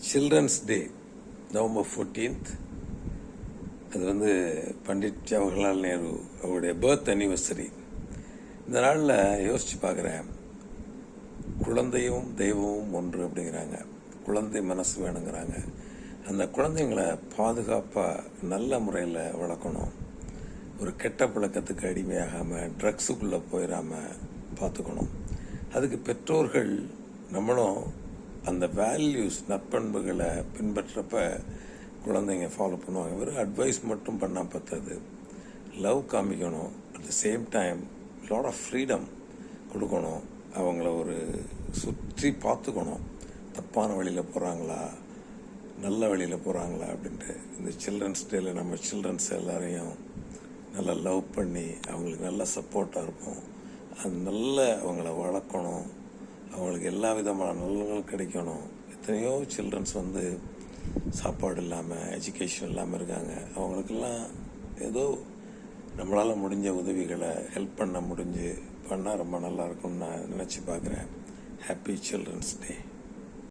Children's day November 14th. அது வந்து பண்டிட் ஜவஹர்லால் நேரு அவருடைய பர்த் அனிவர்சரி. இந்த நாளில் யோசித்து பார்க்குறேன், குழந்தையும் தெய்வமும் ஒன்று அப்படிங்கிறாங்க. குழந்தை மனசு வேணுங்கிறாங்க. அந்த குழந்தைங்களை பாதுகாப்பாக நல்ல முறையில் வளர்க்கணும். ஒரு கெட்ட பழக்கத்துக்கு அடிமையாகாமல் ட்ரக்ஸுக்குள்ளே போயிடாமல் பார்த்துக்கணும். அதுக்கு பெற்றோர்கள் நம்மளும் அந்த வேல்யூஸ் நற்பண்புகளை பின்பற்றப்ப குழந்தைங்க ஃபாலோ பண்ணுவாங்க. வெறும் அட்வைஸ் மட்டும் பண்ணால் பத்தாது, லவ் காமிக்கணும். At the same time lot of freedom கொடுக்கணும். அவங்கள ஒரு சுற்றி பார்த்துக்கணும், தப்பான வழியில் போகிறாங்களா நல்ல வழியில் போகிறாங்களா அப்படின்ட்டு. இந்த சில்ட்ரன்ஸ் டேல நம்ம சில்ட்ரன்ஸ் எல்லாரையும் நல்லா லவ் பண்ணி அவங்களுக்கு நல்ல சப்போர்ட்டாக இருப்போம். அது நல்ல அவங்கள வளர்க்கணும், அவங்களுக்கு எல்லா விதமான நலன்களும் கிடைக்கணும். எத்தனையோ சில்ட்ரன்ஸ் வந்து சாப்பாடு இல்லாமல் எஜுகேஷன் இல்லாமல் இருக்காங்க. அவங்களுக்கெல்லாம் ஏதோ நம்மளால் முடிஞ்ச உதவிகளை ஹெல்ப் பண்ண முடிஞ்சு பண்ணால் ரொம்ப நல்லா இருக்கும்னு நான் நினச்சி பார்க்குறேன். ஹாப்பி சில்ட்ரன்ஸ் டே.